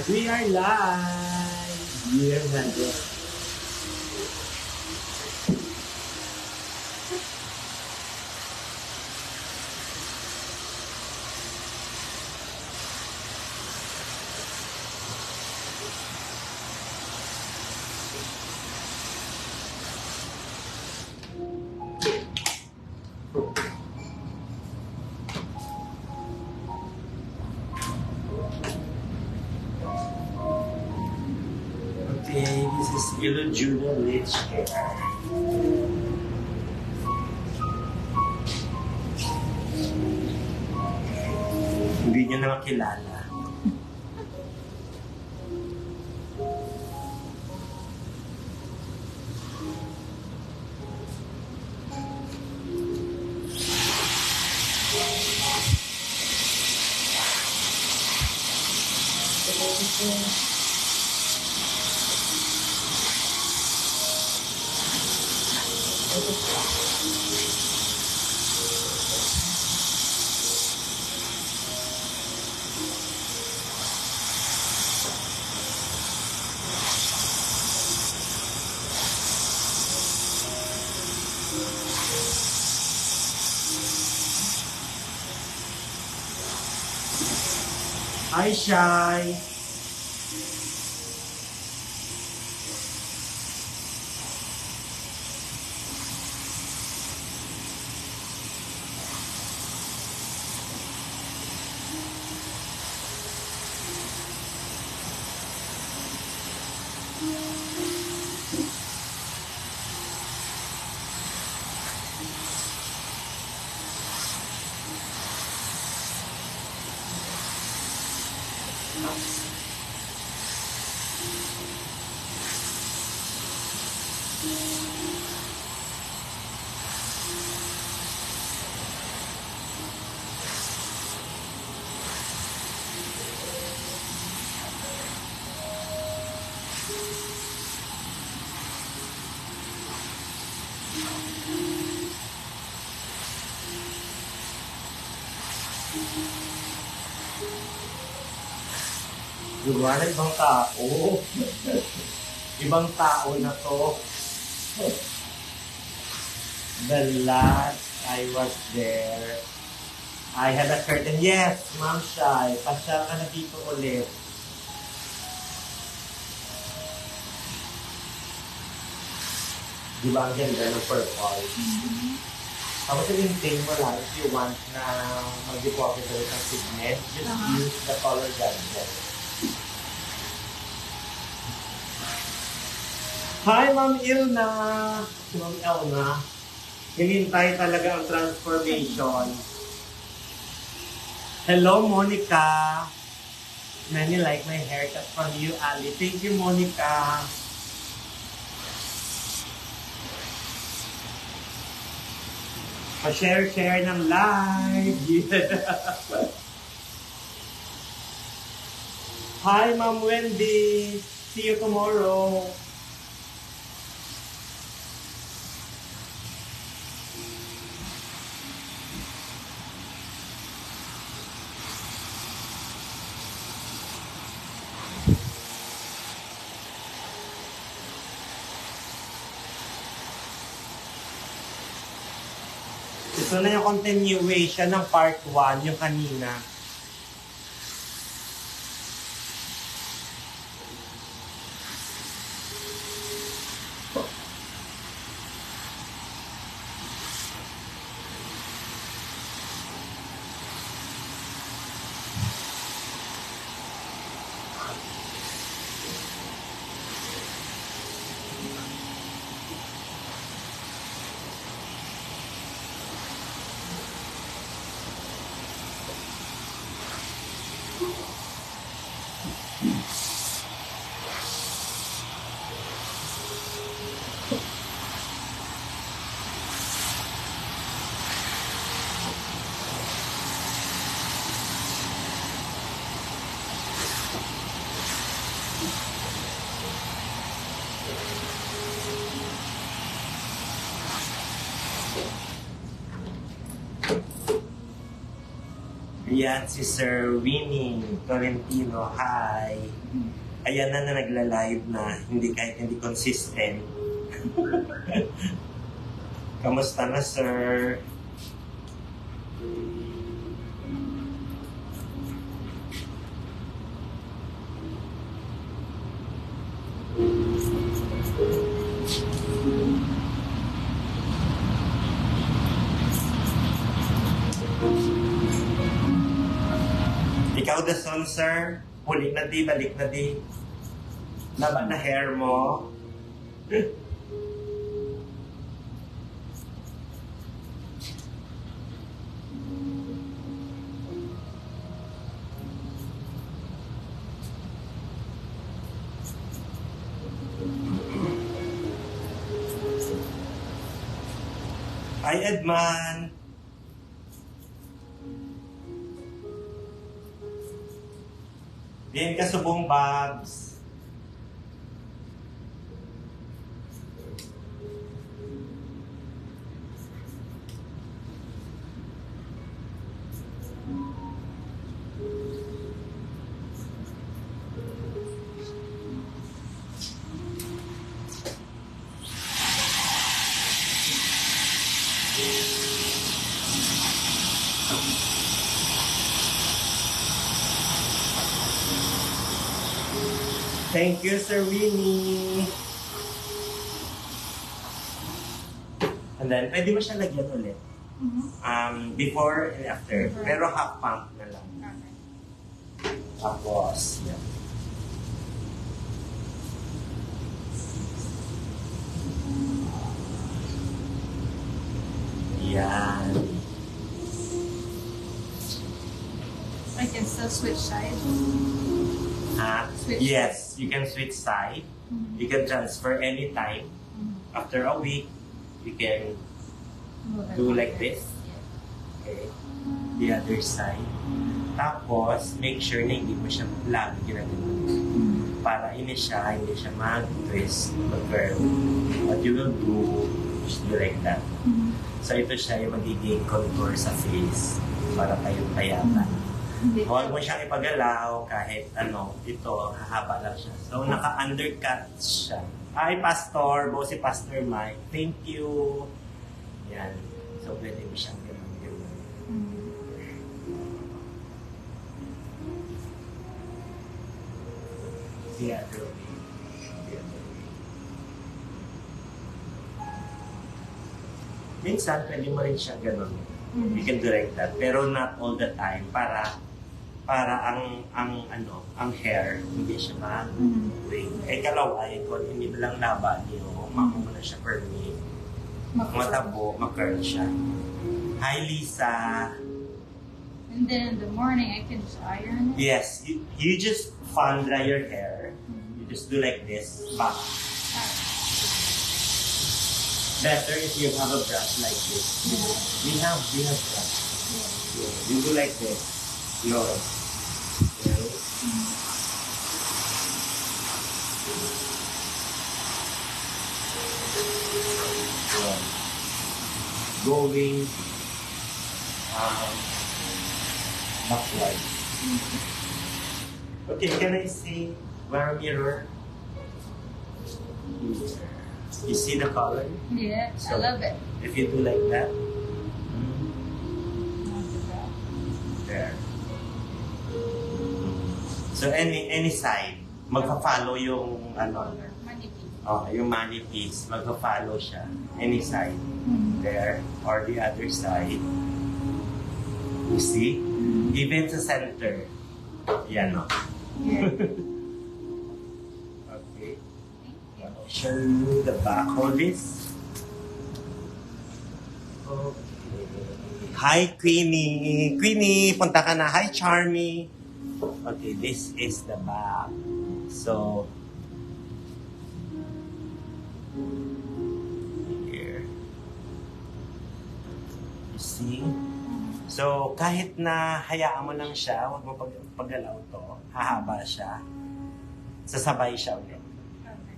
And we are live! Dear Nando. Okay, this is Yellow Juno Lich Hair. Hindi niya na makilala. Hi, Shai! Diba na ibang tao? Ibang tao na to. The last I was there, I had a curtain. Yes, Ma'am Shai, pasyal ka na dito ulit. Diba ang ganda ng purple? Tapos i-maintain mo lang if you want na mag-deposit ulit ng pigment, just use the color gadget. Hi, Ma'am Ilna! Si Ma'am Elna. Hinintay talaga ang transformation. Hello, Monica! Many like my haircut from you, Ali. Thank you, Monica. Pa-share ng live. Hi, Ma'am Wendy. See you tomorrow. Ito na yung continuation ng part 1, yung kanina. Yan si Sir Winnie Tolentino. Hi! Ayan na nagla-live na, kahit hindi consistent. Kamusta na, sir? Ikaw the son, sir? Balik na di. Laba na hair mo. Hi, Edman. Diyan ka subong, Babs. Thank you, Sir Winnie. And then, pwede mo siya lagyan ulit. Before and after. Pero half pump na lang. Okay. Tapos, yan. Yan. I can still switch sides. Yes, you can switch side. You can transfer anytime. After a week, you can do like this. Okay. The other side. Tapos, make sure na hindi mo siya lagi ginagawa. Para hindi siya mag-twist, mag-curl. What you will do, just do like that. So, ito siya yung magiging contour sa face para kayong payata. Huwag mo siyang ipagalaw kahit ito, hahaba lang siya. So, naka-undercut siya. Hi, Pastor. Si Pastor Mike. Thank you. Yan. So, pwede mo siyang gano'n. The other way. Minsan, pwede mo rin siya gano'n. You can do like that. Pero not all the time para ang hair hindi siya ma-wing. Kalaway kung hindi mo lang laba niyo, mamo mo na siya permit. Matabo, ma-curl siya. Hi, Lisa. And then in the morning, I can just iron it? Yes. You just fan dry your hair. You just do like this. Back. Better if you have a brush like this. We have brush. You do like this. Yun. Going backward. Okay, can I see where mirror? You see the color? Yeah, so, I love it. If you do like that, there. So any side, magpa-follow yung yung manipis, magpa-follow siya. Any side, there or the other side. You see? Even sa center. Yan, no? Yeah. Okay. I'll show you the back of this. Okay. Hi, Queenie. Queenie, punta ka na. Hi, Charmy. Okay, this is the back. So, here. You see? So, kahit na hayaan mo lang siya, huwag mo paggalaw to, hahaba siya, sasabay siya ulit.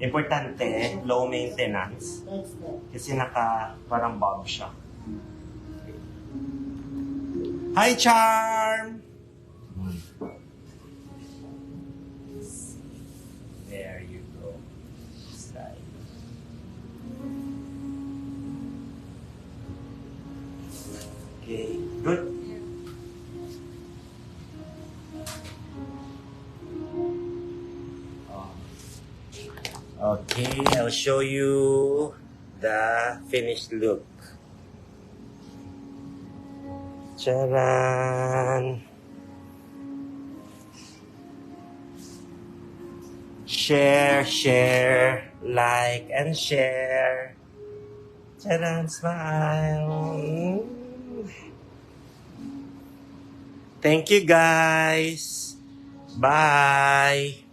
Importante, low maintenance, kasi parang bob siya. Hi, Charm! Good. Yeah. Okay, I'll show you the finished look. Charan! Share, like, and share. Charan, smile. Thank you, guys. Bye.